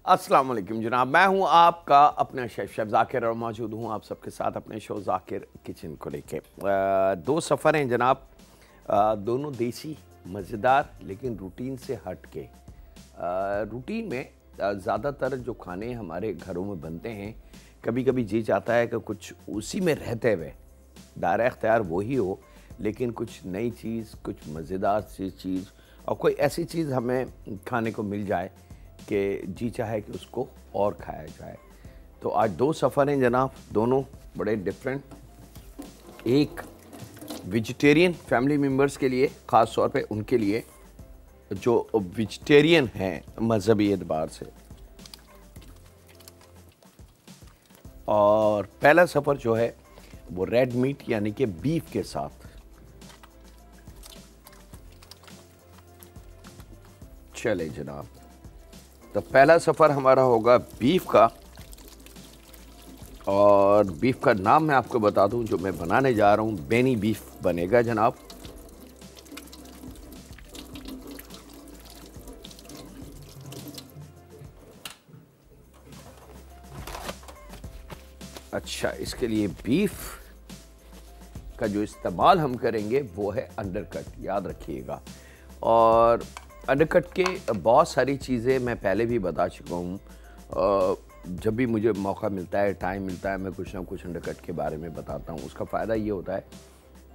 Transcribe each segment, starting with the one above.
अस्सलाम वालेकुम जनाब, मैं हूं आपका अपना शेफ ज़ाकिर और मौजूद हूं आप सबके साथ अपने शो ज़ाकिर किचन को लेके। दो सफ़र हैं जनाब, दोनों देसी मज़ेदार लेकिन रूटीन से हट के। रूटीन में ज़्यादातर जो खाने हमारे घरों में बनते हैं, कभी कभी जी चाहता है कि कुछ उसी में रहते हुए दायरा इख्तियार वही हो, लेकिन कुछ नई चीज़, कुछ मज़ेदार सी चीज़ और कोई ऐसी चीज़ हमें खाने को मिल जाए कि जी चाहे कि उसको और खाया जाए। तो आज दो सफ़र हैं जनाब, दोनों बड़े डिफरेंट। एक वेजिटेरियन फैमिली मेम्बर्स के लिए, ख़ास तौर पे उनके लिए जो वेजिटेरियन हैं मजहबी एतबार से, और पहला सफ़र जो है वो रेड मीट यानी कि बीफ के साथ। चले जनाब, तो पहला सफ़र हमारा होगा बीफ का, और बीफ का नाम मैं आपको बता दूं जो मैं बनाने जा रहा हूं, बेनी बीफ बनेगा जनाब। अच्छा, इसके लिए बीफ का जो इस्तेमाल हम करेंगे वो है अंडरकट, याद रखिएगा। और अंडरकट के बहुत सारी चीज़ें मैं पहले भी बता चुका हूँ। जब भी मुझे मौका मिलता है, टाइम मिलता है, मैं कुछ ना कुछ अंडरकट के बारे में बताता हूँ। उसका फ़ायदा ये होता है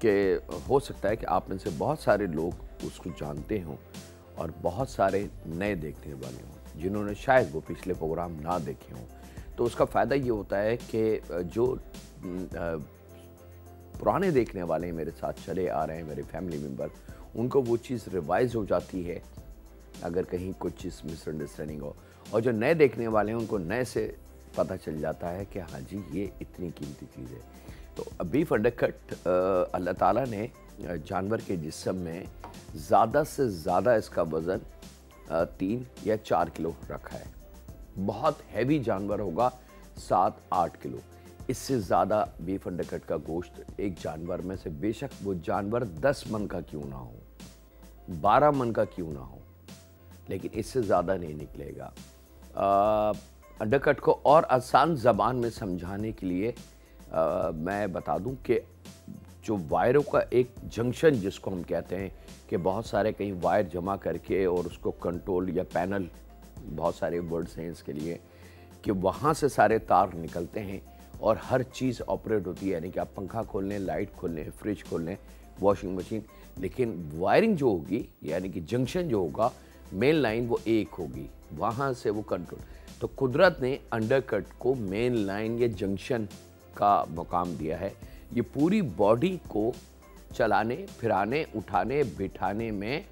कि हो सकता है कि आप में से बहुत सारे लोग उसको जानते हों और बहुत सारे नए देखने वाले हों जिन्होंने शायद वो पिछले प्रोग्राम ना देखे हों। तो उसका फ़ायदा ये होता है कि जो पुराने देखने वाले मेरे साथ चले आ रहे हैं, मेरे फैमिली मेम्बर, उनको वो चीज़ रिवाइज़ हो जाती है अगर कहीं कुछ चीज़ मिसअंडरस्टैंडिंग हो, और जो नए देखने वाले हैं उनको नए से पता चल जाता है कि हाँ जी ये इतनी कीमती चीज़ है। तो बीफ अंडरकट अल्लाह ताला ने जानवर के जिस्म में ज़्यादा से ज़्यादा इसका वज़न 3 या 4 किलो रखा है। बहुत हैवी जानवर होगा 7-8 किलो। इससे ज़्यादा बीफ अंडरकट का गोश्त एक जानवर में से, बेशक वो जानवर 10 मन का क्यों ना हो, 12 मन का क्यों ना हो, लेकिन इससे ज़्यादा नहीं निकलेगा। अंडरकट को और आसान ज़बान में समझाने के लिए मैं बता दूं कि जो वायरों का एक जंक्शन जिसको हम कहते हैं कि बहुत सारे कहीं वायर जमा करके और उसको कंट्रोल या पैनल, बहुत सारे वर्ड्स हैं इसके लिए, कि वहाँ से सारे तार निकलते हैं और हर चीज़ ऑपरेट होती है। यानी कि आप पंखा खोल लें, लाइट खोल लें, फ्रिज खोल लें, वॉशिंग मशीन, लेकिन वायरिंग जो होगी यानी कि जंक्शन जो होगा, मेन लाइन वो एक होगी, वहाँ से वो कंट्रोल। तो कुदरत ने अंडरकट को मेन लाइन या जंक्शन का मकाम दिया है। ये पूरी बॉडी को चलाने, फिराने, उठाने, बिठाने में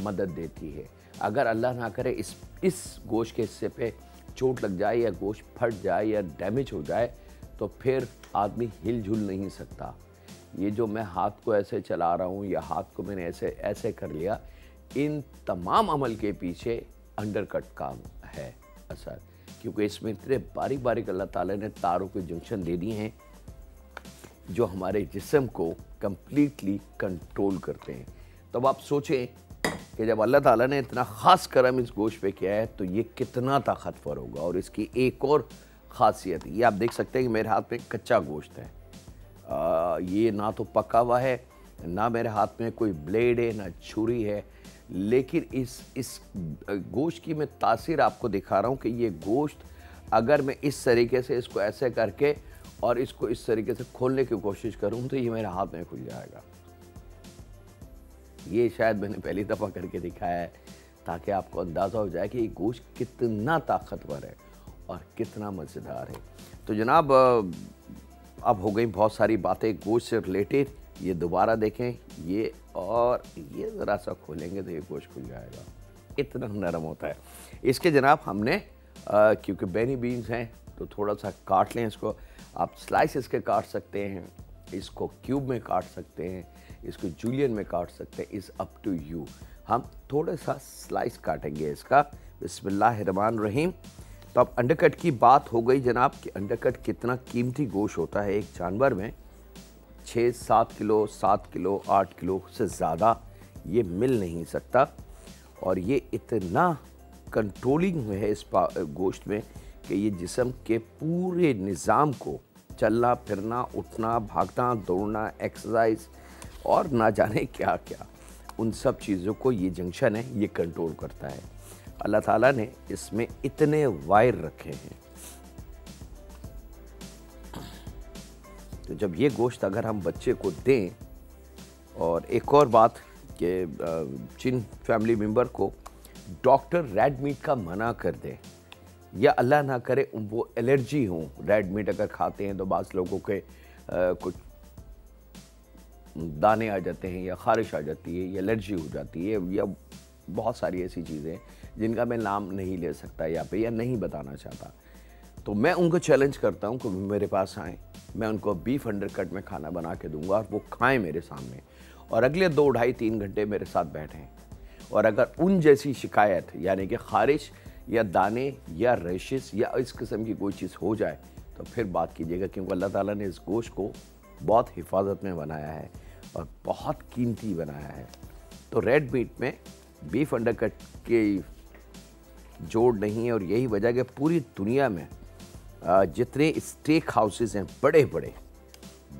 मदद देती है। अगर अल्लाह ना करे इस गोश्त के हिस्से पे चोट लग जाए या गोश्त फट जाए या डैमेज हो जाए तो फिर आदमी हिलजुल नहीं सकता। ये जो मैं हाथ को ऐसे चला रहा हूँ या हाथ को मैंने ऐसे ऐसे कर लिया, इन तमाम अमल के पीछे अंडरकट का है असर, क्योंकि इसमें इतने बारीक बारीक अल्लाह ताला ने तारों के जंक्शन दे दिए हैं जो हमारे जिस्म को कंप्लीटली कंट्रोल करते हैं। तो अब आप सोचें कि जब अल्लाह ताला ने इतना ख़ास करम इस गोश्त पे किया है तो ये कितना ताकतवर होगा। और इसकी एक और ख़ासियत, ये आप देख सकते हैं कि मेरे हाथ में कच्चा गोश्त है, ये ना तो पका हुआ है, ना मेरे हाथ में कोई ब्लेड है, ना छुरी है, लेकिन इस गोश्त की मैं तासीर आपको दिखा रहा हूँ कि ये गोश्त अगर मैं इस तरीके से इसको ऐसे करके और इसको इस तरीके से खोलने की कोशिश करूँ तो ये मेरे हाथ में खुल जाएगा। ये शायद मैंने पहली दफ़ा करके दिखाया है ताकि आपको अंदाज़ा हो जाए कि ये गोश्त कितना ताकतवर है और कितना मज़ेदार है। तो जनाब, अब हो गई बहुत सारी बातें गोश्त से रिलेटेड। ये दोबारा देखें, ये और ये ज़रा सा खोलेंगे तो ये गोश्त खुल जाएगा, इतना नरम होता है। इसके जनाब हमने क्योंकि बेनी बीन्स हैं तो थोड़ा सा काट लें इसको। आप स्लाइसेस के काट सकते हैं, इसको क्यूब में काट सकते हैं, इसको जूलियन में काट सकते हैं, इज़ अप टू यू। हम थोड़ा सा स्लाइस काटेंगे इसका। बिस्मिल्लाहिर्रहमानिर्रहीम। तो अब अंडरकट की बात हो गई जनाब कि अंडरकट कितना कीमती गोश्त होता है एक जानवर में। 6-7 किलो, 7 किलो, 8 किलो से ज़्यादा ये मिल नहीं सकता, और ये इतना कंट्रोलिंग है इस गोश्त में कि ये जिस्म के पूरे निज़ाम को, चलना फिरना, उठना, भागना, दौड़ना, एक्सरसाइज और ना जाने क्या क्या, उन सब चीज़ों को ये जंक्शन है, ये कंट्रोल करता है। अल्लाह ताला ने इसमें इतने वायर रखे हैं, तो जब ये गोश्त अगर हम बच्चे को दें, और एक और बात कि जिन फैमिली मेम्बर को डॉक्टर रेड मीट का मना कर दे, या अल्लाह ना करे वो एलर्जी हो, रेड मीट अगर खाते हैं तो बाज़ लोगों के कुछ दाने आ जाते हैं या ख़ारिश आ जाती है या एलर्जी हो जाती है, या बहुत सारी ऐसी चीज़ें जिनका मैं नाम नहीं ले सकता यहाँ पे या नहीं बताना चाहता, तो मैं उनको चैलेंज करता हूँ कि मेरे पास आएँ, मैं उनको बीफ अंडरकट में खाना बना के दूंगा और वो खाएं मेरे सामने, और अगले 2 ढाई 3 घंटे मेरे साथ बैठें। और अगर उन जैसी शिकायत यानी कि ख़ारिश या दाने या रेशिस या इस किस्म की कोई चीज़ हो जाए तो फिर बात कीजिएगा, क्योंकि अल्लाह ताला ने इस गोश्त को बहुत हिफाजत में बनाया है और बहुत कीमती बनाया है। तो रेड मीट में बीफ अंडरकट की जोड़ नहीं है, और यही वजह कि पूरी दुनिया में जितने स्टेक हाउसेस हैं, बड़े बड़े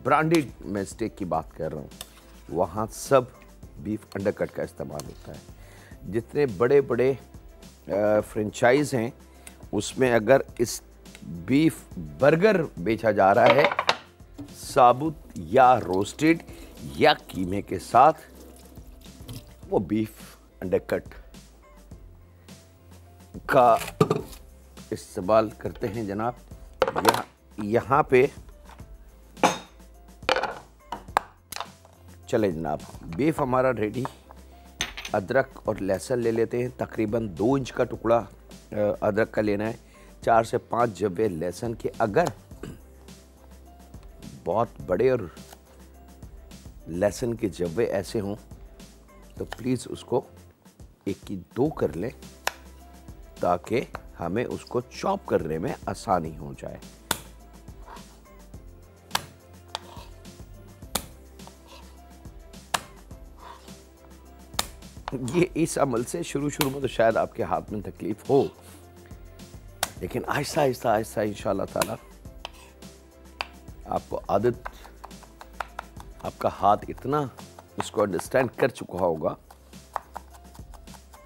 ब्रांडेड, मैं स्टेक की बात कर रहा हूँ, वहाँ सब बीफ अंडरकट का इस्तेमाल होता है। जितने बड़े बड़े फ्रेंचाइज हैं उसमें अगर इस बीफ बर्गर बेचा जा रहा है साबुत या रोस्टेड या कीमे के साथ, वो बीफ अंडरकट का इस्तेमाल करते हैं जनाब। यहाँ पे चले जनाब, बीफ हमारा रेडी। अदरक और लहसुन ले लेते हैं, तकरीबन 2 इंच का टुकड़ा अदरक का लेना है, 4 से 5 जब्बे लहसुन के। अगर बहुत बड़े और लहसुन के जब्बे ऐसे हों तो प्लीज़ उसको 1 की 2 कर लें ताकि हमें उसको चॉप करने में आसानी हो जाए। ये इस अमल से शुरू में तो शायद आपके हाथ में तकलीफ हो, लेकिन आहिस्ता आहिस्ता इंशाअल्लाह ताला आपको आदत, आपका हाथ इतना इसको अंडरस्टैंड कर चुका होगा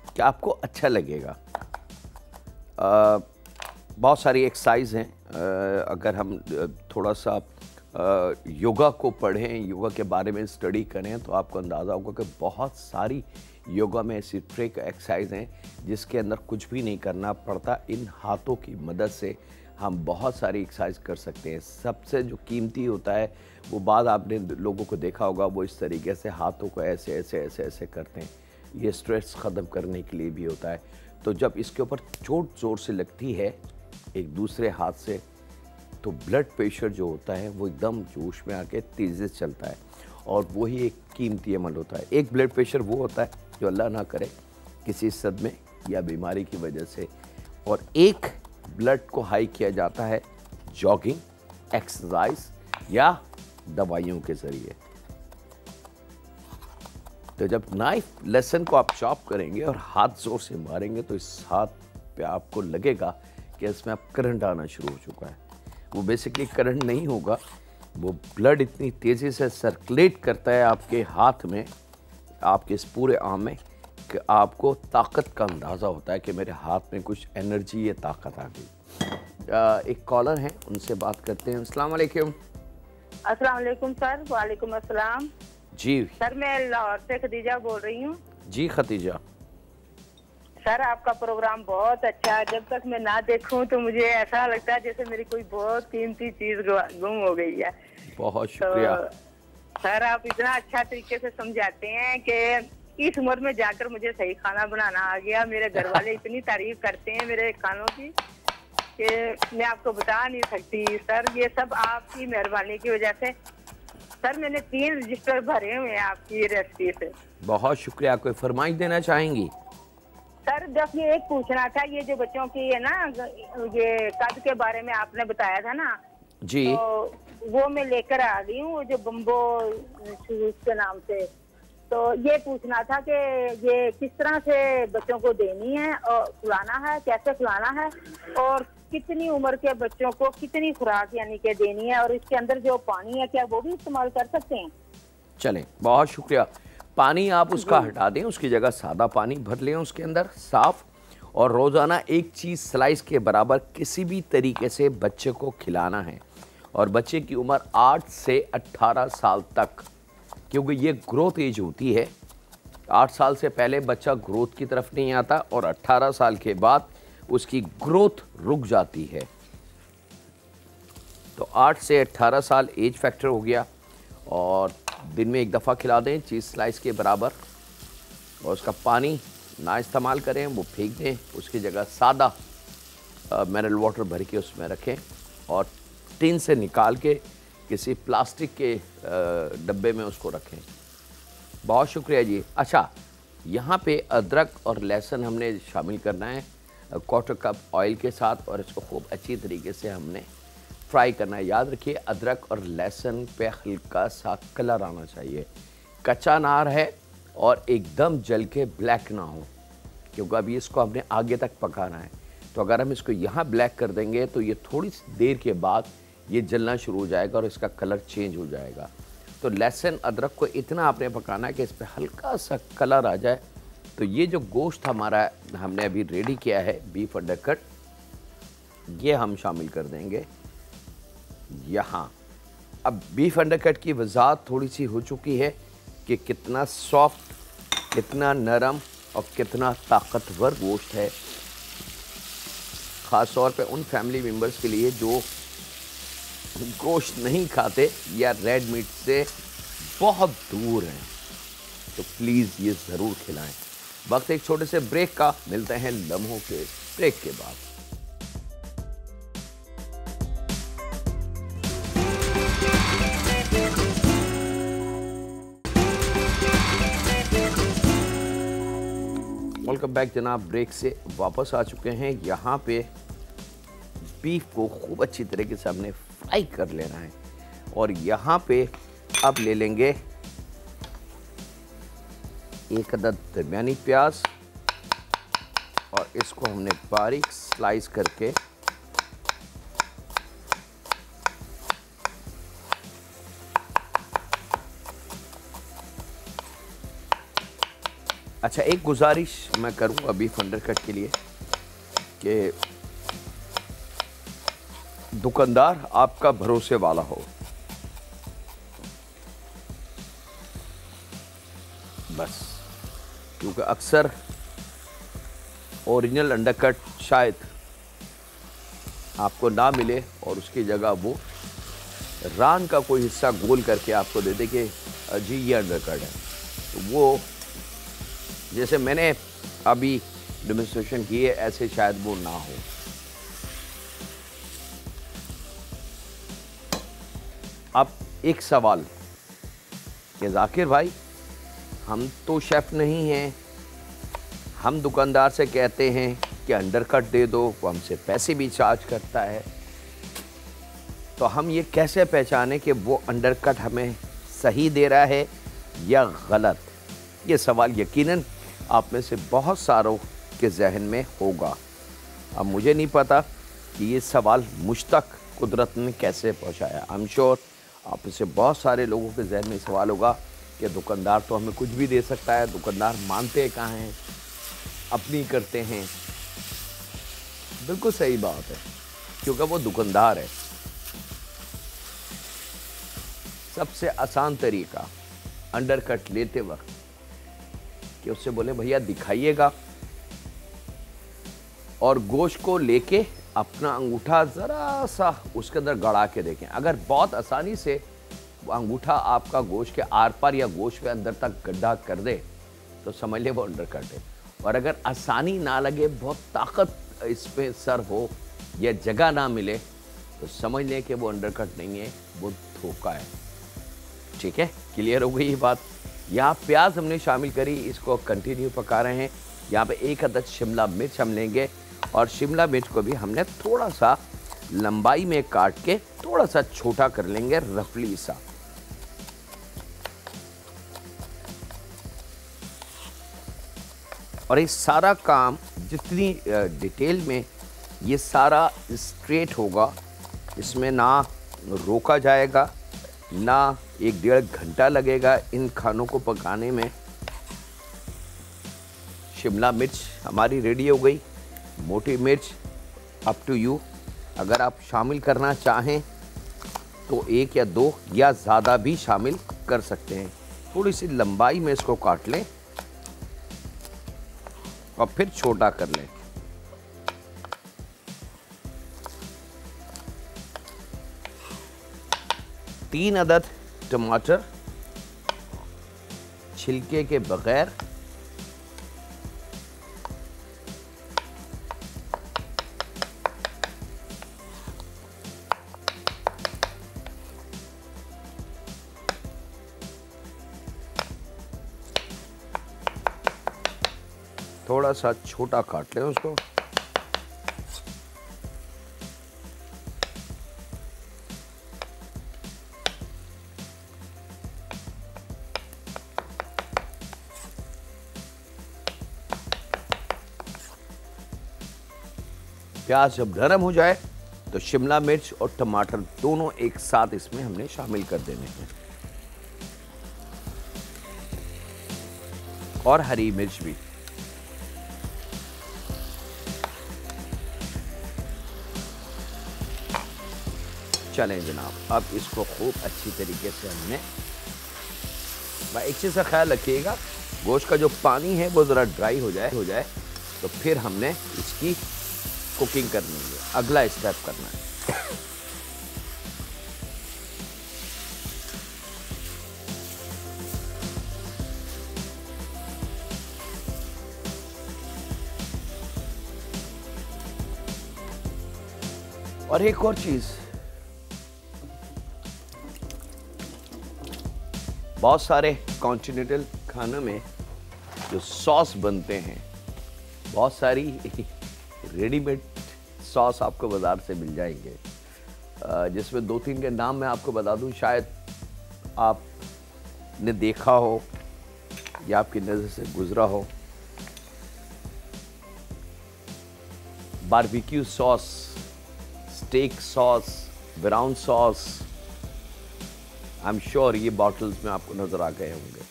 कि आपको अच्छा लगेगा। बहुत सारी एक्सरसाइज हैं, अगर हम थोड़ा सा योगा को पढ़ें, योगा के बारे में स्टडी करें तो आपको अंदाज़ा होगा कि बहुत सारी योगा में ऐसी ट्रिक एक्सरसाइज हैं जिसके अंदर कुछ भी नहीं करना पड़ता। इन हाथों की मदद से हम बहुत सारी एक्सरसाइज कर सकते हैं। सबसे जो कीमती होता है वो बाद आपने लोगों को देखा होगा, वो इस तरीके से हाथों को ऐसे ऐसे ऐसे ऐसे करते हैं, ये स्ट्रेस ख़त्म करने के लिए भी होता है। तो जब इसके ऊपर चोट ज़ोर से लगती है एक दूसरे हाथ से तो ब्लड प्रेशर जो होता है वो एकदम जोश में आके तेज़ी से चलता है, और वही एक कीमती अमल होता है। एक ब्लड प्रेशर वो होता है जो अल्लाह ना करे किसी सदमे या बीमारी की वजह से, और एक ब्लड को हाई किया जाता है जॉगिंग, एक्सरसाइज या दवाइयों के ज़रिए। तो जब नाइफ लहसुन को आप चॉप करेंगे और हाथ ज़ोर से मारेंगे तो इस हाथ पे आपको लगेगा कि इसमें अब करंट आना शुरू हो चुका है। वो बेसिकली करंट नहीं होगा, वो ब्लड इतनी तेज़ी से सर्कुलेट करता है आपके हाथ में, आपके इस पूरे आर्म में, कि आपको ताकत का अंदाज़ा होता है कि मेरे हाथ में कुछ एनर्जी या ताकत आ गई। एक कॉलर हैं, उनसे बात करते हैं। अस्सलाम वालेकुम। अस्सलाम वालेकुम सर। वालेकुम अस्सलाम जी सर, मैं लाहौर से खदीजा बोल रही हूँ। जी खदीजा। सर आपका प्रोग्राम बहुत अच्छा है, जब तक मैं ना देखूं तो मुझे ऐसा लगता है जैसे मेरी कोई बहुत कीमती चीज गुम हो गई है। बहुत शुक्रिया। तो सर आप इतना अच्छा तरीके से समझाते हैं कि इस उम्र में जाकर मुझे सही खाना बनाना आ गया। मेरे घर वाले इतनी तारीफ करते हैं मेरे खानों की कि मैं आपको बता नहीं सकती। सर ये सब आपकी मेहरबानी की वजह से। सर मैंने 3 रजिस्टर भरे हुए हैं आपकी रेसिपी से। बहुत शुक्रिया। कोई फरमाइश देना चाहेंगी? सर बस ये एक पूछना था, ये जो बच्चों की है ना, ये कद के बारे में आपने बताया था ना जी, तो वो मैं लेकर आ गई हूँ, जो बम्बो शूज के नाम से। तो ये पूछना था कि ये किस तरह से बच्चों को देनी है और खिलाना है, कैसे खिलाना है, और कितनी उम्र के बच्चों को कितनी खुराक यानी कि देनी है, और इसके अंदर जो पानी है क्या वो भी इस्तेमाल कर सकते हैं? चलें, बहुत शुक्रिया। पानी आप उसका हटा दें, उसकी जगह सादा पानी भर लें उसके अंदर साफ, और रोज़ाना एक चीज़ स्लाइस के बराबर किसी भी तरीके से बच्चे को खिलाना है। और बच्चे की उम्र 8 से 18 साल तक, क्योंकि ये ग्रोथ एज होती है। 8 साल से पहले बच्चा ग्रोथ की तरफ नहीं आता और 18 साल के बाद उसकी ग्रोथ रुक जाती है। तो 8 से 18 साल एज फैक्टर हो गया, और दिन में एक दफ़ा खिला दें चीज़ स्लाइस के बराबर, और उसका पानी ना इस्तेमाल करें, वो फेंक दें, उसकी जगह सादा मिनरल वाटर भर के उसमें रखें और टिन से निकाल के किसी प्लास्टिक के डब्बे में उसको रखें। बहुत शुक्रिया जी। अच्छा, यहाँ पे अदरक और लहसुन हमने शामिल करना है क्वार्टर कप ऑयल के साथ, और इसको खूब अच्छी तरीके से हमने फ्राई करना है। याद रखिए, अदरक और लहसुन पे हल्का सा कलर आना चाहिए, कच्चा नार है और एकदम जल के ब्लैक ना हो, क्योंकि अभी इसको हमने आगे तक पकाना है। तो अगर हम इसको यहाँ ब्लैक कर देंगे तो ये थोड़ी सी देर के बाद ये जलना शुरू हो जाएगा और इसका कलर चेंज हो जाएगा। तो लहसुन अदरक को इतना आपने पकाना है कि इस पर हल्का सा कलर आ जाए। तो ये जो गोश्त हमारा हमने अभी रेडी किया है बीफ अंडरकट, ये हम शामिल कर देंगे यहाँ। अब बीफ अंडरकट की वजाहत थोड़ी सी हो चुकी है कि कितना सॉफ्ट, कितना नरम और कितना ताकतवर गोश्त है, ख़ास तौर पे उन फैमिली मेम्बर्स के लिए जो गोश्त नहीं खाते या रेड मीट से बहुत दूर हैं। तो प्लीज़ ये ज़रूर खिलाएं। वक्त एक छोटे से ब्रेक का, मिलते हैं लम्हों के ब्रेक के बाद। वेलकम बैक जनाब। ब्रेक से वापस आ चुके हैं। यहाँ पे बीफ को खूब अच्छी तरीके से हमने फ्राई कर लेना है, और यहाँ पे अब ले लेंगे एक अदद दरमियानी प्याज, और इसको हमने बारीक स्लाइस करके अच्छा, एक गुजारिश मैं करूँगा बीफ अंडरकट के लिए कि दुकानदार आपका भरोसे वाला हो। बस, क्योंकि अक्सर ओरिजिनल अंडरकट शायद आपको ना मिले और उसकी जगह वो रान का कोई हिस्सा गोल करके आपको दे दे कि जी ये अंडरकट है। तो वो जैसे मैंने अभी डेमोन्स्ट्रेशन की है, ऐसे शायद वो ना हो। अब एक सवाल कि जाकिर भाई, हम तो शेफ़ नहीं हैं, हम दुकानदार से कहते हैं कि अंडरकट दे दो, वो हमसे पैसे भी चार्ज करता है, तो हम ये कैसे पहचानें कि वो अंडरकट हमें सही दे रहा है या गलत? ये सवाल यकीनन आप में से बहुत सारों के जहन में होगा। अब मुझे नहीं पता कि ये सवाल मुझ तक कुदरत ने कैसे पहुंचाया। आई एम श्योर आप में से बहुत सारे लोगों के जहन में सवाल होगा कि दुकानदार तो हमें कुछ भी दे सकता है, दुकानदार मानते कहाँ हैं, अपनी करते हैं। बिल्कुल सही बात है, क्योंकि वो दुकानदार है। सबसे आसान तरीका अंडरकट लेते वक्त कि उससे बोले भैया दिखाइएगा, और गोश्त को लेके अपना अंगूठा ज़रा सा उसके अंदर गड़ा के देखें। अगर बहुत आसानी से वो अंगूठा आपका गोश्त के आर पार या गोश्त के अंदर तक गड्ढा कर दे तो समझ ले वो अंडरकट है। और अगर आसानी ना लगे, बहुत ताकत इस पे सर हो या जगह ना मिले, तो समझ लें कि वो अंडरकट नहीं है, वो धोखा है। ठीक है, क्लियर हो गई ये बात। यहाँ प्याज हमने शामिल करी, इसको कंटिन्यू पका रहे हैं। यहाँ पे एक अदद शिमला मिर्च हम लेंगे, और शिमला मिर्च को भी हमने थोड़ा सा लंबाई में काट के थोड़ा सा छोटा कर लेंगे, रफली सा। और ये सारा काम जितनी डिटेल में ये सारा स्ट्रेट होगा, इसमें ना रोका जाएगा, ना 1-1.5 घंटा लगेगा इन खानों को पकाने में। शिमला मिर्च हमारी रेडी हो गई, मोटी मिर्च अप टू यू, अगर आप शामिल करना चाहें तो 1 या 2 या ज़्यादा भी शामिल कर सकते हैं। थोड़ी सी लंबाई में इसको काट लें और फिर छोटा कर लें। तीन अदद टमाटर छिलके के बगैर, थोड़ा सा छोटा काट लें उसको। प्याज जब नरम हो जाए तो शिमला मिर्च और टमाटर दोनों एक साथ इसमें हमने शामिल कर देने हैं, और हरी मिर्च भी। चलें जनाब, अब इसको खूब अच्छी तरीके से हमने, भाई एक चीज़ का ख्याल रखिएगा, गोश्त का जो पानी है वो ज़रा ड्राई हो जाए तो फिर हमने इसकी कुकिंग करनी है, अगला स्टेप करना है। और एक और चीज़, बहुत सारे कॉन्टिनेंटल खानों में जो सॉस बनते हैं, बहुत सारी रेडीमेड सॉस आपको बाज़ार से मिल जाएंगे, जिसमें 2-3 के नाम मैं आपको बता दूं, शायद आपने देखा हो या आपकी नज़र से गुजरा हो। Barbecue sauce, steak sauce, brown sauce, I am sure ये बॉटल्स में आपको नज़र आ गए होंगे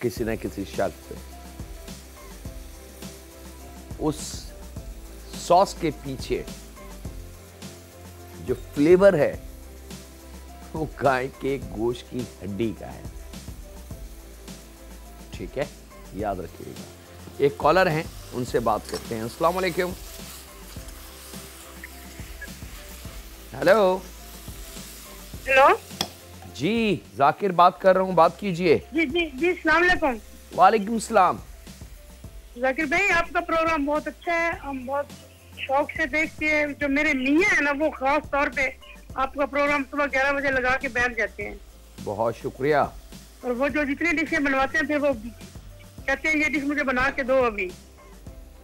किसी न किसी शक्ल पे। उस सॉस के पीछे जो फ्लेवर है वो गाय के गोश्त की हड्डी का है, ठीक है, याद रखिएगा। एक कॉलर हैं, उनसे बात करते हैं। अस्सलाम वालेकुम। हेलो। हेलो जी, जाकिर बात कर रहा हूँ, बात कीजिए। जी जी जी, अस्सलाम वालेकुम। वालेकुम सलाम। जाकिर भाई, आपका प्रोग्राम बहुत अच्छा है, हम बहुत शौक से देखते हैं। जो मेरे मियाँ है ना, वो खास तौर पे आपका प्रोग्राम सुबह 11 बजे लगा के बैठ जाते हैं। बहुत शुक्रिया। और वो जो जितनी डिशें बनवाते हैं, फिर वो कहते हैं ये डिश मुझे बना के दो अभी,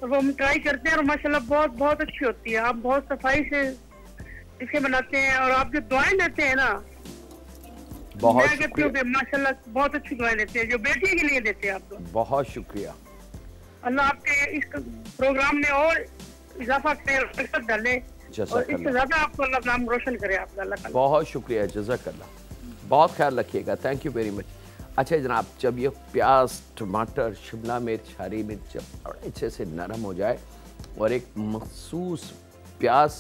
और वो हम ट्राई करते हैं और माशाल्लाह बहुत बहुत अच्छी होती है। आप बहुत सफाई से डिशें बनाते हैं, और आप जो दुआएं देते हैं ना, बहुत मैं कहती हूँ कि माशाल्लाह बहुत अच्छी दुआएं देते हैं, जो बेटी के लिए देते हैं आपको। बहुत शुक्रिया। अल्लाह आपके इस प्रोग्राम में और इजाफा करे और बरकत डाले, और इससे ज्यादा आपको अल्लाह नाम रोशन करे आपका। अल्लाह बहुत शुक्रिया, जज़ाकल्लाह। बहुत ख्याल रखिएगा, थैंक यू वेरी मच। अच्छा जनाब, जब ये प्याज, टमाटर, शिमला मिर्च, हरी मिर्च जब अच्छे से नरम हो जाए और एक मखसूस प्याज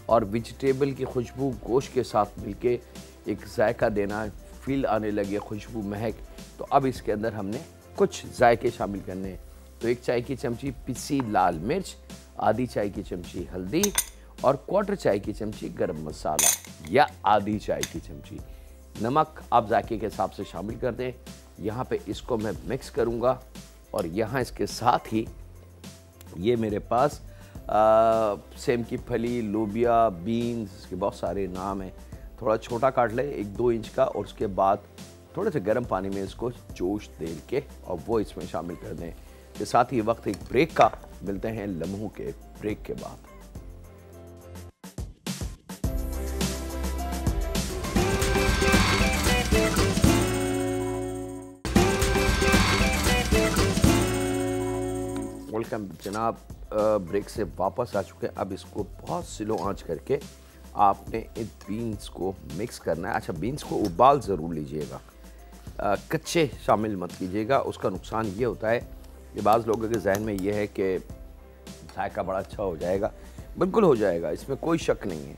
और वेजिटेबल की खुशबू गोश्त के साथ मिलके एक जायका देना, फील आने लगे, खुशबू, महक, तो अब इसके अंदर हमने कुछ जायके शामिल करने हैं। तो 1 चाय की चमची पिसी लाल मिर्च, आधी चाय की चमची हल्दी और 1/4 चाय की चमची गरम मसाला या आधी चाय की चमची नमक आप जायके के हिसाब से शामिल कर दें। यहाँ पे इसको मैं मिक्स करूँगा, और यहाँ इसके साथ ही ये मेरे पास सेम की फली, लोबिया, बीन्स, इसके बहुत सारे नाम हैं। थोड़ा छोटा काट लें, 1-2 इंच का, और उसके बाद थोड़े से गर्म पानी में इसको जोश दे के और वो इसमें शामिल कर दें। के साथ ही वक्त एक ब्रेक का, मिलते हैं लम्हों के ब्रेक के बाद। वेलकम जनाब। ब्रेक से वापस आ चुके हैं। अब इसको बहुत स्लो आंच करके आपने इन बीन्स को मिक्स करना है। अच्छा, बीन्स को उबाल ज़रूर लीजिएगा, कच्चे शामिल मत कीजिएगा। उसका नुकसान ये होता है कि बाज़ लोगों के जहन में ये है कि जायका बड़ा अच्छा हो जाएगा। बिल्कुल हो जाएगा, इसमें कोई शक नहीं है,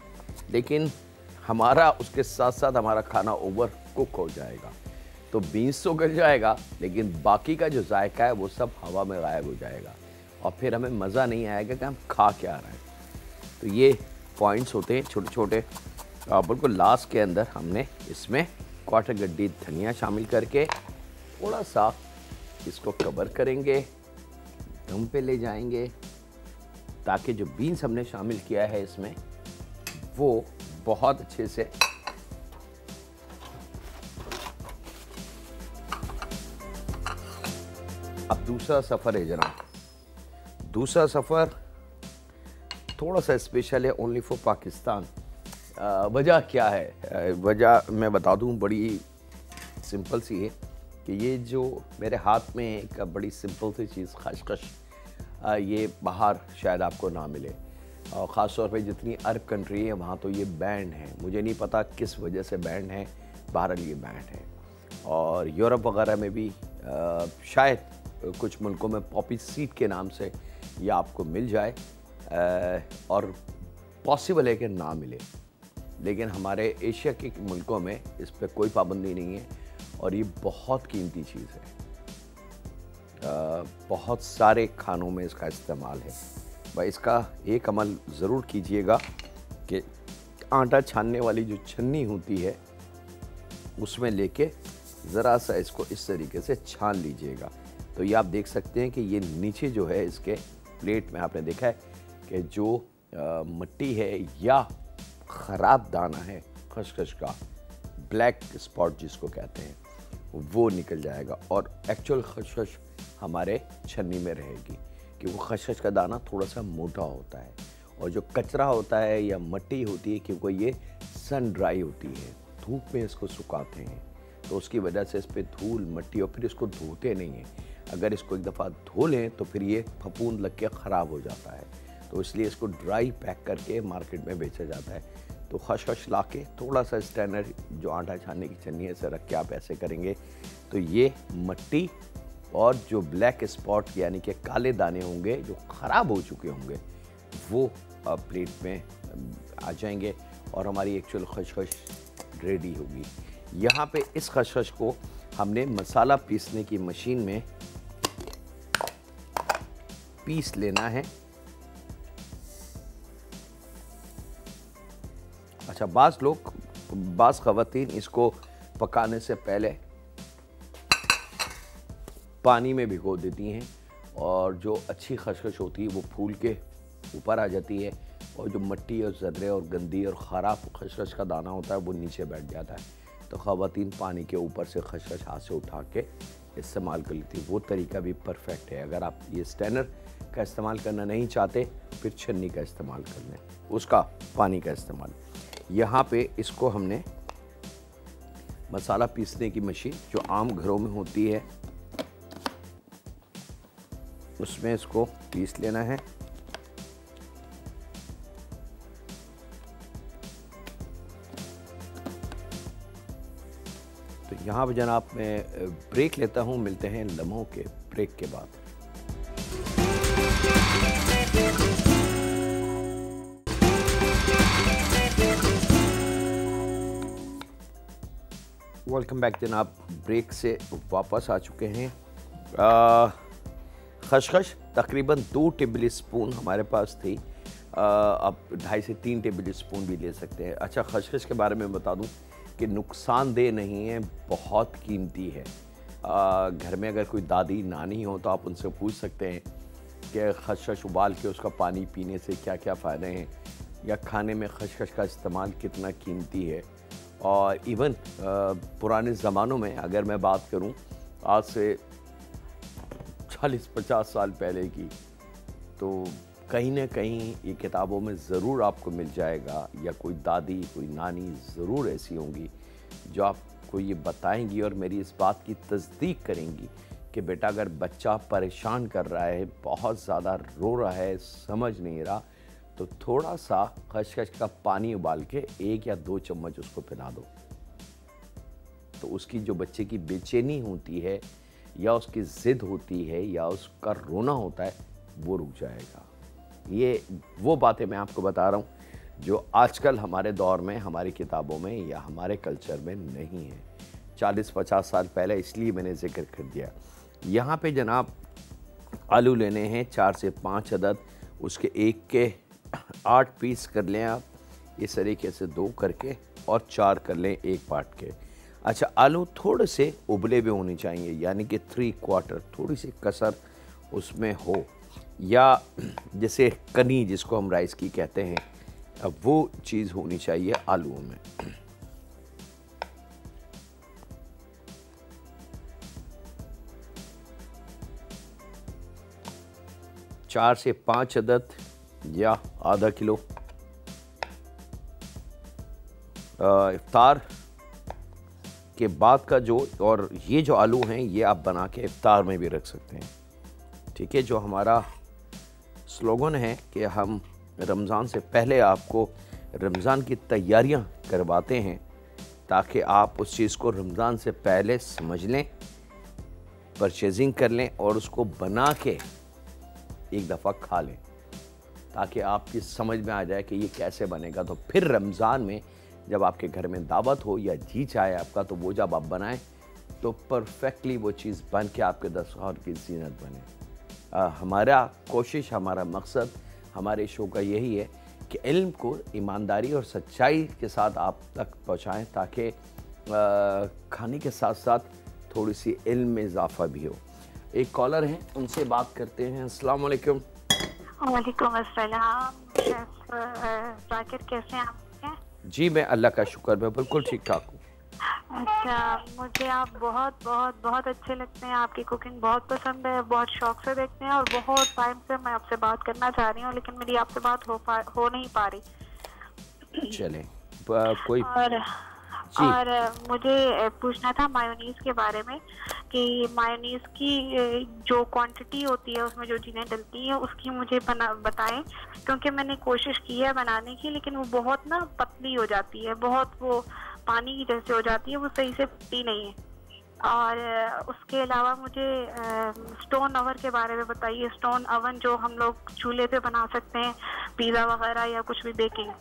लेकिन हमारा उसके साथ साथ हमारा खाना ओवर कुक हो जाएगा। तो बीन्स तो गल जाएगा, लेकिन बाकी का जो जायका है वो सब हवा में गायब हो जाएगा और फिर हमें मज़ा नहीं आएगा कि हम खा क्या रहे हैं। तो ये पॉइंट्स होते हैं छोटे छोटे। बिल्कुल लास्ट के अंदर हमने इसमें क्वार्टर गड्डी धनिया शामिल करके थोड़ा सा इसको कवर करेंगे, दम पे ले जाएंगे, ताकि जो बीन्स हमने शामिल किया है इसमें वो बहुत अच्छे से अब दूसरा सफ़र है जनाब। दूसरा सफ़र थोड़ा सा स्पेशल है, ओनली फॉर पाकिस्तान। वजह क्या है? वजह मैं बता दूं, बड़ी सिंपल सी है कि ये जो मेरे हाथ में एक बड़ी सिंपल सी चीज़ खशखश, ये बाहर शायद आपको ना मिले, और ख़ास तौर पे जितनी अरब कंट्री है वहाँ तो ये बैंड है। मुझे नहीं पता किस वजह से बैंड है, बहरहाल ये बैंड है। और यूरोप वगैरह में भी शायद कुछ मुल्कों में पॉपी सीड के नाम से ये आपको मिल जाए, और पॉसिबल है कि ना मिले, लेकिन हमारे एशिया के मुल्कों में इस पर कोई पाबंदी नहीं है और ये बहुत कीमती चीज़ है। बहुत सारे खानों में इसका इस्तेमाल है। भाई इसका एक अमल ज़रूर कीजिएगा कि आटा छानने वाली जो छन्नी होती है उसमें लेके ज़रा सा इसको इस तरीके से छान लीजिएगा। तो ये आप देख सकते हैं कि ये नीचे जो है इसके प्लेट में आपने देखा है कि जो मिट्टी है या ख़राब दाना है खसखस का, ब्लैक स्पॉट जिसको कहते हैं, वो निकल जाएगा और एक्चुअल खसखस हमारे छन्नी में रहेगी। क्योंकि खसखस का दाना थोड़ा सा मोटा होता है और जो कचरा होता है या मिट्टी होती है, क्योंकि ये सन ड्राई होती है, धूप में इसको सुखाते हैं, तो उसकी वजह से इस पर धूल मिट्टी, और फिर इसको धोते नहीं हैं। अगर इसको एक दफ़ा धो लें तो फिर ये फफूंद लग के ख़राब हो जाता है, तो इसलिए इसको ड्राई पैक करके मार्केट में बेचा जाता है। तो खसखस ला के थोड़ा सा स्टैंडर्ड जो आटा छानने की छन्नी है इसे रख के आप ऐसे करेंगे तो ये मिट्टी और जो ब्लैक स्पॉट यानी कि काले दाने होंगे जो ख़राब हो चुके होंगे वो प्लेट में आ जाएंगे और हमारी एक्चुअल खसखस रेडी होगी। यहाँ पे इस खसखस को हमने मसाला पीसने की मशीन में पीस लेना है। अच्छा, बाज़ ख़वातीन इसको पकाने से पहले पानी में भिगो देती हैं और जो अच्छी खसखस होती है वो फूल के ऊपर आ जाती है और जो मिट्टी और ज़र्रे और गंदी और ख़राब खसखस का दाना होता है वो नीचे बैठ जाता है। तो ख़वातीन पानी के ऊपर से खसखस हाथ से उठा के इस्तेमाल कर लेती है। वो तरीका भी परफेक्ट है। अगर आप ये स्टैनर का इस्तेमाल करना नहीं चाहते फिर छन्नी का इस्तेमाल कर लें, उसका पानी का इस्तेमाल। यहाँ पे इसको हमने मसाला पीसने की मशीन जो आम घरों में होती है उसमें इसको पीस लेना है। तो यहाँ पर जनाब मैं ब्रेक लेता हूँ, मिलते हैं लम्हों के ब्रेक के बाद। वेलकम बैक जनाब। ब्रेक से वापस आ चुके हैं। खसखस तकरीबन 2 टेबल स्पून हमारे पास थी, अब 2.5 से 3 टेबल स्पून भी ले सकते हैं। अच्छा, खसखस के बारे में बता दूं कि नुकसानदेह नहीं है, बहुत कीमती है। घर में अगर कोई दादी नानी हो तो आप उनसे पूछ सकते हैं कि खसखस उबाल के उसका पानी पीने से क्या क्या फ़ायदे हैं, या खाने में खसखस का इस्तेमाल कितना कीमती है। और इवन पुराने ज़मानों में अगर मैं बात करूं आज से 40-50 साल पहले की, तो कहीं ना कहीं ये किताबों में ज़रूर आपको मिल जाएगा, या कोई दादी कोई नानी ज़रूर ऐसी होंगी जो आपको ये बताएंगी और मेरी इस बात की तस्दीक करेंगी कि बेटा अगर बच्चा परेशान कर रहा है, बहुत ज़्यादा रो रहा है, समझ नहीं रहा, तो थोड़ा सा खसखस का पानी उबाल के 1 या 2 चम्मच उसको पिला दो। तो उसकी जो बच्चे की बेचैनी होती है या उसकी ज़िद होती है या उसका रोना होता है, वो रुक जाएगा। ये वो बातें मैं आपको बता रहा हूँ जो आजकल हमारे दौर में, हमारी किताबों में या हमारे कल्चर में नहीं है। 40-50 साल पहले इसलिए मैंने ज़िक्र कर दिया। यहाँ पे जनाब आलू लेने हैं 4 से 5 अदद, उसके 1 के 8 पीस कर लें आप, इस तरीके से 2 करके, और 4 कर लें 1 पार्ट के। अच्छा, आलू थोड़े से उबले हुए होने चाहिए, यानी कि 3/4, थोड़ी सी कसर उसमें हो, या जैसे कनी जिसको हम राइस की कहते हैं, अब वो चीज़ होनी चाहिए आलूओं में। 4 से 5 अदद या आधा किलो। इफ्तार के बाद का जो, और ये जो आलू हैं ये आप बना के इफ्तार में भी रख सकते हैं, ठीक है। जो हमारा स्लोगन है कि हम रमज़ान से पहले आपको रमज़ान की तैयारियां करवाते हैं ताकि आप उस चीज़ को रमज़ान से पहले समझ लें, परचेजिंग कर लें और उसको बना के एक दफ़ा खा लें, ताकि आपकी समझ में आ जाए कि ये कैसे बनेगा। तो फिर रमज़ान में जब आपके घर में दावत हो या जी चाहे आपका, तो वो जब आप बनाएं तो परफेक्टली वो चीज़ बन के आपके दस्तरखान की ज़ीनत बने। हमारा कोशिश, हमारा मकसद हमारे शो का यही है कि इल्म को ईमानदारी और सच्चाई के साथ आप तक पहुँचाएँ, ताकि खाने के साथ साथ थोड़ी सी इल्म में इजाफा भी हो। एक कॉलर हैं, उनसे बात करते हैं। अस्सलाम वालेकुम। वालेकुम अस्सलाम। शेफ जाकिर, कैसे हैं आप? जी मैं अल्लाह का शुक्र, मैं बिल्कुल ठीक ठाक हूँ। अच्छा, मुझे आप बहुत बहुत बहुत अच्छे लगते हैं, आपकी कुकिंग बहुत पसंद है, बहुत शौक से देखते हैं, और बहुत टाइम से मैं आपसे बात करना चाह रही हूँ, लेकिन मेरी आपसे और हो नहीं पा रही। चलें, कोई और मुझे पूछना था मायोनीज़ के बारे में, कि मायोनीज़ की जो क्वांटिटी होती है, उसमें जो चीज़ें डलती हैं, उसकी मुझे बताएं, क्योंकि मैंने कोशिश की है बनाने की, लेकिन वो बहुत ना पतली हो जाती है, बहुत वो पानी की जैसे हो जाती है, वो सही से पकती नहीं है। और उसके अलावा मुझे स्टोन ओवन के बारे में बताइए, स्टोन ओवन जो हम लोग चूल्हे पे बना सकते हैं, पिज़्ज़ा वगैरह या कुछ भी बेकिंग।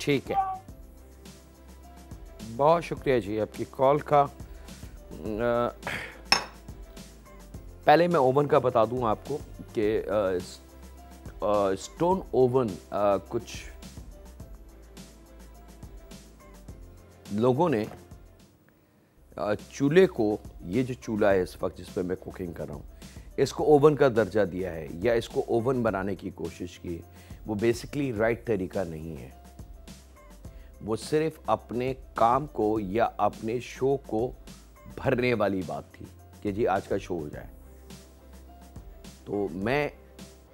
ठीक है, बहुत शुक्रिया जी आपकी कॉल का। पहले मैं ओवन का बता दूं आपको कि स्टोन ओवन कुछ लोगों ने चूल्हे को, ये जो चूल्हा है इस वक्त जिस पर मैं कुकिंग कर रहा हूँ, इसको ओवन का दर्जा दिया है या इसको ओवन बनाने की कोशिश की। वो बेसिकली राइट तरीका नहीं है। वो सिर्फ अपने काम को या अपने शो को भरने वाली बात थी कि जी आज का शो हो जाए। तो मैं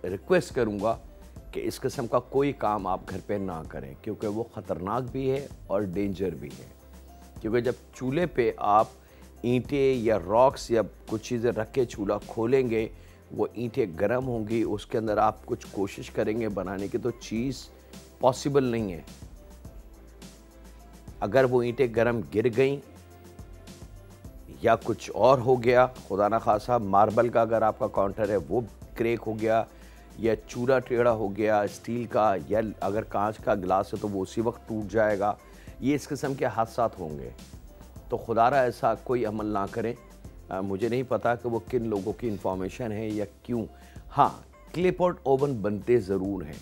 रिक्वेस्ट करूंगा कि इस किस्म का कोई काम आप घर पे ना करें, क्योंकि वो ख़तरनाक भी है और डेंजर भी है। क्योंकि जब चूल्हे पे आप ईंटें या रॉक्स या कुछ चीज़ें रख के चूल्हा खोलेंगे, वो ईंटें गर्म होंगी, उसके अंदर आप कुछ कोशिश करेंगे बनाने की, तो चीज़ पॉसिबल नहीं है। अगर वो ईंटें गर्म गिर गई या कुछ और हो गया, खुदा ना खासा मार्बल का अगर आपका काउंटर है वो क्रैक हो गया, या चूल्हा टेढ़ा हो गया स्टील का, या अगर कांच का गिलास है तो वो उसी वक्त टूट जाएगा। ये इस किस्म के हादसात होंगे। तो खुदारा ऐसा कोई अमल ना करें। मुझे नहीं पता कि वो किन लोगों की इंफॉर्मेशन है या क्यों। हाँ, क्ले पॉट ओवन बनते ज़रूर हैं।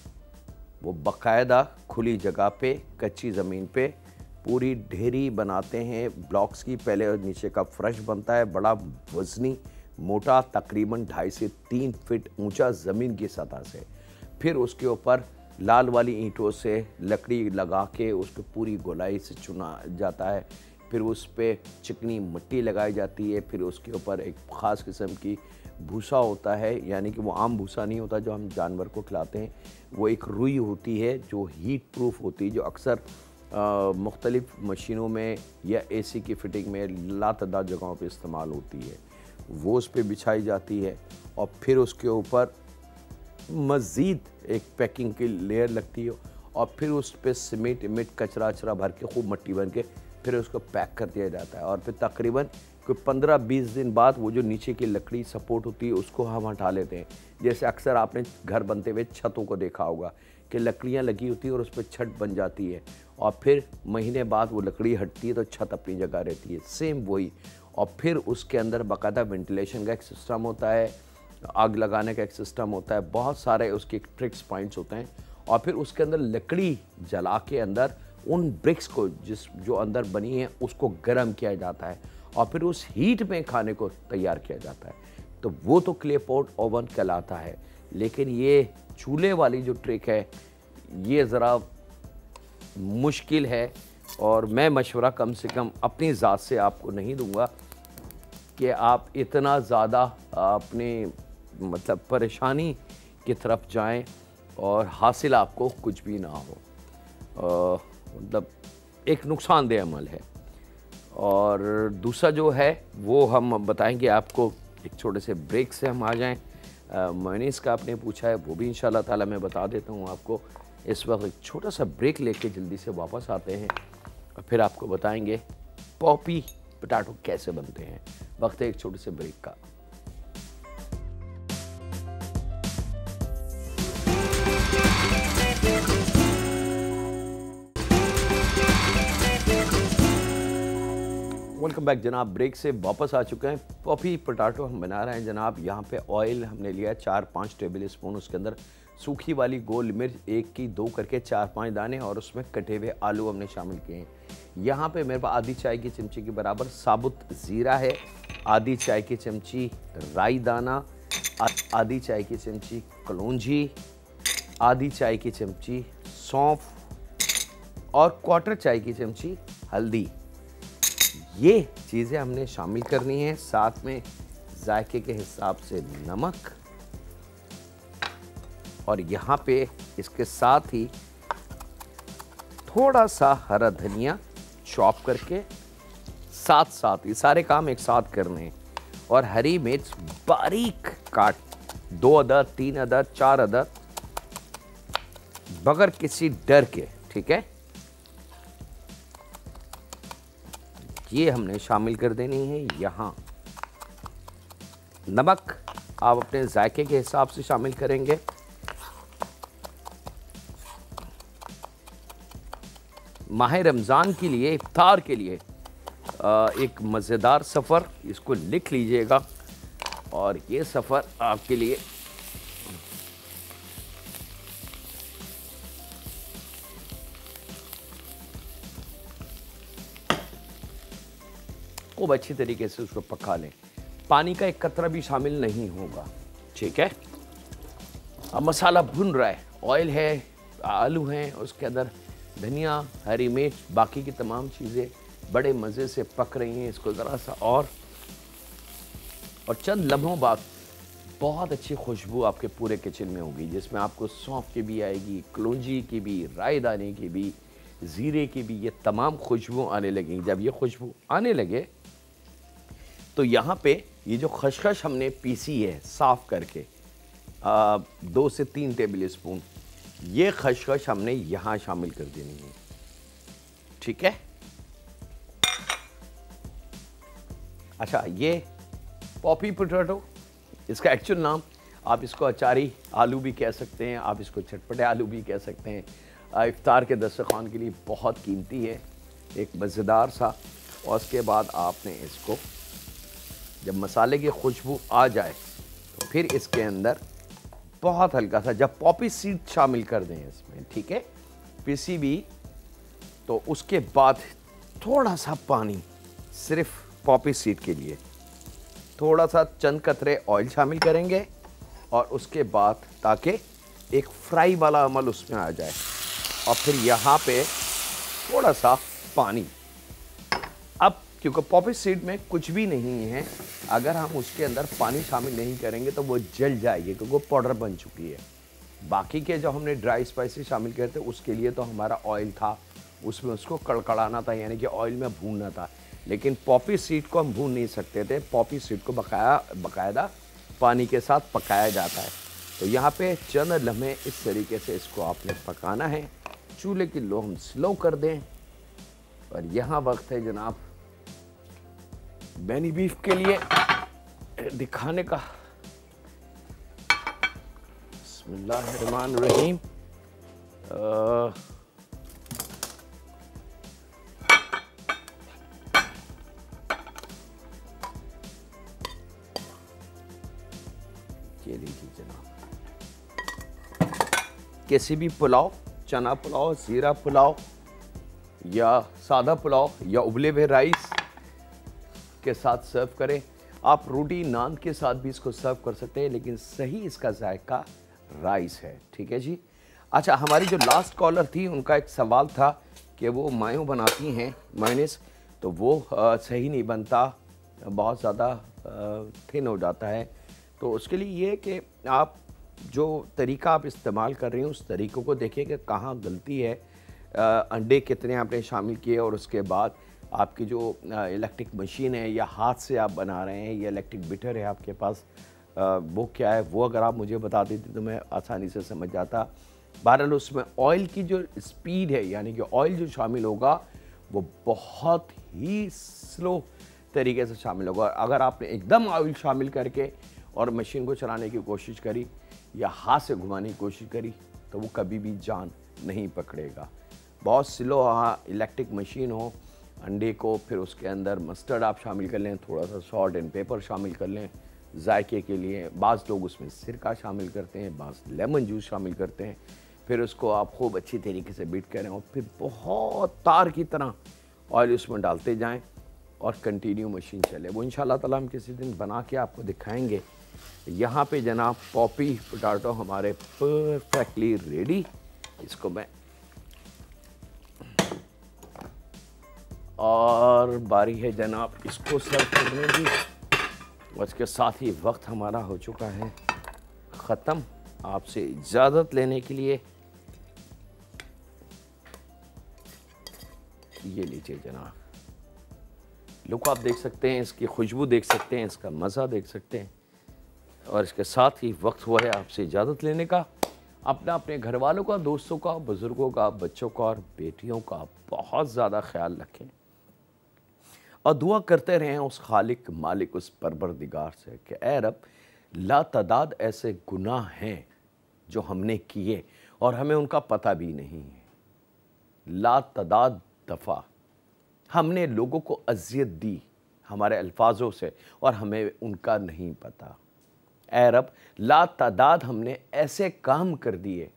वो बाकायदा खुली जगह पे, कच्ची ज़मीन पे पूरी ढेरी बनाते हैं ब्लॉक्स की। पहले और नीचे का फर्श बनता है, बड़ा वज़नी, मोटा, तकरीबन 2.5 से 3 फीट ऊंचा ज़मीन की सतह से। फिर उसके ऊपर लाल वाली ईंटों से लकड़ी लगा के उसको पूरी गोलाई से चुना जाता है। फिर उस पर चिकनी मिट्टी लगाई जाती है। फिर उसके ऊपर एक ख़ास किस्म की भूसा होता है, यानी कि वो आम भूसा नहीं होता जो हम जानवर को खिलाते हैं। वो एक रुई होती है जो हीट प्रूफ होती है, जो अक्सर मुख्तलिफ़ मशीनों में या एसी की फ़िटिंग में लातदाद जगहों पे इस्तेमाल होती है। वो उस पे बिछाई जाती है और फिर उसके ऊपर मज़ीद एक पैकिंग की लेयर लगती है और फिर उस पर सीमेंट कचरा वचरा भर के खूब मट्टी बन के फिर उसको पैक कर दिया जाता है। और फिर तकरीबन कोई 15-20 दिन बाद वो जो नीचे की लकड़ी सपोर्ट होती है उसको हम हटा लेते हैं। जैसे अक्सर आपने घर बनते हुए छतों को देखा होगा कि लकड़ियाँ लगी होती है और उस पर छत बन जाती है और फिर महीने बाद वो लकड़ी हटती है तो छत अपनी जगह रहती है, सेम वही। और फिर उसके अंदर बाकायदा वेंटिलेशन का एक सिस्टम होता है, आग लगाने का एक सिस्टम होता है, बहुत सारे उसके ट्रिक्स पॉइंट्स होते हैं। और फिर उसके अंदर लकड़ी जला के अंदर उन ब्रिक्स को जो अंदर बनी है उसको गर्म किया जाता है और फिर उस हीट में खाने को तैयार किया जाता है। तो वो तो क्ले पॉट ओवन कहलाता है। लेकिन ये चूल्हे वाली जो ट्रिक है ये ज़रा मुश्किल है और मैं मशवरा कम से कम अपनी ज़ात से आपको नहीं दूंगा कि आप इतना ज़्यादा अपने मतलब परेशानी की तरफ जाएं और हासिल आपको कुछ भी ना हो। मतलब एक नुकसानदेह अमल है। और दूसरा जो है वो हम बताएंगे आपको, एक छोटे से ब्रेक से हम आ जाएं। मेयोनीज़ का आपने पूछा है, वो भी इंशाल्लाह ताला मैं बता देता हूँ आपको। इस वक्त एक छोटा सा ब्रेक लेके जल्दी से वापस आते हैं और फिर आपको बताएंगे पॉपी पोटैटो कैसे बनते हैं। वक्त है एक छोटे से ब्रेक का। वेलकम बैक जनाब। ब्रेक से वापस आ चुके हैं। पॉपी पोटैटो हम बना रहे हैं जनाब। यहाँ पे ऑयल हमने लिया 4-5 टेबल स्पून, उसके अंदर सूखी वाली गोल मिर्च 1 की 2 करके 4-5 दाने और उसमें कटे हुए आलू हमने शामिल किए हैं। यहाँ पे मेरे पास आधी चाय की चमची के बराबर साबुत ज़ीरा है, आधी चाय की चमची राई दाना, आधी चाय की चमची कलौंजी, आधी चाय की चमची सौंफ और 1/4 चाय की चमची हल्दी। ये चीज़ें हमने शामिल करनी है। साथ में जायके के हिसाब से नमक और यहाँ पे इसके साथ ही थोड़ा सा हरा धनिया चॉप करके साथ ये सारे काम एक साथ करने हैं। और हरी मिर्च बारीक काट 2 अदद, 3 अदद, 4 अदद बगैर किसी डर के, ठीक है। ये हमने शामिल कर देनी है। यहाँ नमक आप अपने जायके के हिसाब से शामिल करेंगे। माह रमज़ान के लिए, इफ्तार के लिए एक मज़ेदार सफ़र, इसको लिख लीजिएगा। और ये सफ़र आपके लिए खूब अच्छी तरीके से उसको पका लें। पानी का एक कतरा भी शामिल नहीं होगा, ठीक है। अब मसाला भुन रहा है, ऑयल है, आलू हैं, उसके अंदर धनिया, हरी मिर्च, बाकी की तमाम चीज़ें बड़े मज़े से पक रही हैं। इसको ज़रा सा और चंद लम्हों बाद बहुत अच्छी खुशबू आपके पूरे किचन में होगी, जिसमें आपको सौंफ की भी आएगी, कलौंजी की भी, राई दाने की भी, ज़ीरे की भी, ये तमाम खुशबू आने लगेंगी। जब ये खुशबू आने लगे तो यहाँ पे ये जो खसखस हमने पीसी है साफ़ करके 2 से 3 टेबल स्पून, ये खसखस हमने यहाँ शामिल कर देनी है, ठीक है। अच्छा, ये पॉपी पोटैटो, इसका एक्चुअल नाम, आप इसको अचारी आलू भी कह सकते हैं, आप इसको चटपटे आलू भी कह सकते हैं। इफ्तार के दस्तरखान के लिए बहुत कीमती है, एक मज़ेदार सा। और उसके बाद आपने इसको, जब मसाले की खुशबू आ जाए तो फिर इसके अंदर बहुत हल्का सा, जब पॉपी सीड शामिल कर दें इसमें, ठीक है, पीसी भी, तो उसके बाद थोड़ा सा पानी सिर्फ पॉपी सीड के लिए, थोड़ा सा चंद कतरे ऑयल शामिल करेंगे और उसके बाद ताकि एक फ्राई वाला अमल उसमें आ जाए। और फिर यहाँ पे थोड़ा सा पानी। अब क्योंकि पॉपी सीड में कुछ भी नहीं है, अगर हम उसके अंदर पानी शामिल नहीं करेंगे तो वो जल जाएगी, क्योंकि वो पाउडर बन चुकी है। बाकी के जो हमने ड्राई स्पाइसेस शामिल करते उसके लिए तो हमारा ऑयल था, उसमें उसको कड़कड़ाना था, यानी कि ऑयल में भूनना था। लेकिन पॉपी सीड को हम भून नहीं सकते थे। पॉपी सीड को बाकायदा पानी के साथ पकाया जाता है। तो यहाँ पे चंद लम्हे इस तरीके से इसको आपने पकाना है। चूल्हे की लो हम स्लो कर दें और यहाँ वक्त है जनाब बेनी बीफ के लिए दिखाने का। बिस्मिल्लाहिर्रहमानिर्रहीम। ये लीजिए जनाब, किसी भी पुलाव, चना पुलाव, जीरा पुलाव या सादा पुलाव या उबले हुए राइस के साथ सर्व करें। आप रोटी नान के साथ भी इसको सर्व कर सकते हैं, लेकिन सही इसका जायका राइस है। ठीक है जी। अच्छा, हमारी जो लास्ट कॉलर थी उनका एक सवाल था कि वो मायो बनाती हैं मायोनीज, तो वो सही नहीं बनता, बहुत ज़्यादा थिन हो जाता है। तो उसके लिए ये कि आप जो तरीका आप इस्तेमाल कर रहे हैं उस तरीक़ों को देखें कि कहाँ गलती है। अंडे कितने आपने शामिल किए और उसके बाद आपकी जो इलेक्ट्रिक मशीन है या हाथ से आप बना रहे हैं या इलेक्ट्रिक बिटर है आपके पास, वो क्या है, वो अगर आप मुझे बता देते तो मैं आसानी से समझ जाता। बहरहाल उसमें ऑयल की जो स्पीड है, यानी कि ऑयल जो शामिल होगा वो बहुत ही स्लो तरीके से शामिल होगा। अगर आपने एकदम ऑयल शामिल करके और मशीन को चलाने की कोशिश करी या हाथ से घुमाने की कोशिश करी तो वो कभी भी जान नहीं पकड़ेगा। बहुत स्लो इलेक्ट्रिक मशीन हो, अंडे को फिर उसके अंदर मस्टर्ड आप शामिल कर लें, थोड़ा सा सॉल्ट एंड पेपर शामिल कर लें जायके के लिए। बाज़ लोग उसमें सिरका शामिल करते हैं, बाज़ लेमन जूस शामिल करते हैं। फिर उसको आप खूब अच्छी तरीके से बीट करें और फिर बहुत तार की तरह ऑयल उसमें डालते जाएं और कंटिन्यू मशीन चले। वो इंशाल्लाह ताला हम किसी दिन बना के आपको दिखाएंगे। यहाँ पे जनाब पॉपी पोटैटो हमारे परफेक्टली रेडी। इसको मैं और बारी है जनाब इसको सर्व करने की। उसके साथ ही वक्त हमारा हो चुका है ख़त्म। आपसे इजाज़त लेने के लिए ये लीजिए जनाब, लुक आप देख सकते हैं, इसकी खुशबू देख सकते हैं, इसका मज़ा देख सकते हैं। और इसके साथ ही वक्त हुआ है आपसे इजाज़त लेने का। अपना अपने घर वालों का, दोस्तों का, बुज़ुर्गों का, बच्चों का और बेटियों का बहुत ज़्यादा ख्याल रखें और दुआ करते रहें उस खालिक मालिक उस परवरदिगार से कि ऐ रब, लातादाद ऐसे गुनाह हैं जो हमने किए और हमें उनका पता भी नहीं है। लातादाद दफ़ा हमने लोगों को अज़ियत दी हमारे अल्फाजों से और हमें उनका नहीं पता। ऐ रब, लातादाद हमने ऐसे काम कर दिए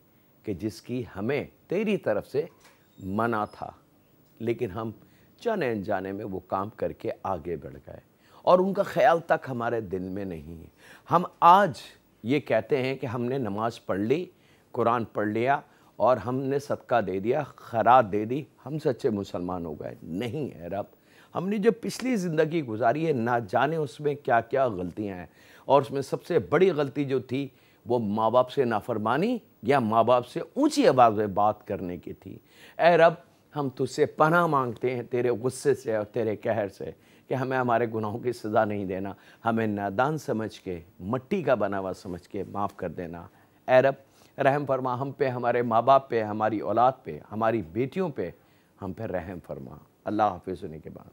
कि जिसकी हमें तेरी तरफ से मना था, लेकिन हम जाने अनजाने में वो काम करके आगे बढ़ गए और उनका ख्याल तक हमारे दिल में नहीं है। हम आज ये कहते हैं कि हमने नमाज पढ़ ली, कुरान पढ़ लिया और हमने सदका दे दिया, खैरात दे दी, हम सच्चे मुसलमान हो गए। नहीं है रब, हमने जो पिछली ज़िंदगी गुजारी है ना जाने उसमें क्या क्या गलतियां हैं, और उसमें सबसे बड़ी गलती जो थी वो माँ बाप से नाफरमानी या माँ बाप से ऊंची आवाज़ में बात करने की थी। ऐ रब, हम तुझसे पनाह मांगते हैं तेरे गुस्से से और तेरे कहर से कि हमें हमारे गुनाहों की सज़ा नहीं देना, हमें नादान समझ के, मट्टी का बना हुआ समझ के माफ़ कर देना। ऐ रब, रहम फरमा हम पे, हमारे माँ बाप पे, हमारी औलाद पे, हमारी बेटियों पे, हम पे रहम फरमा। अल्लाह हाफ़िज़ होने के बाद।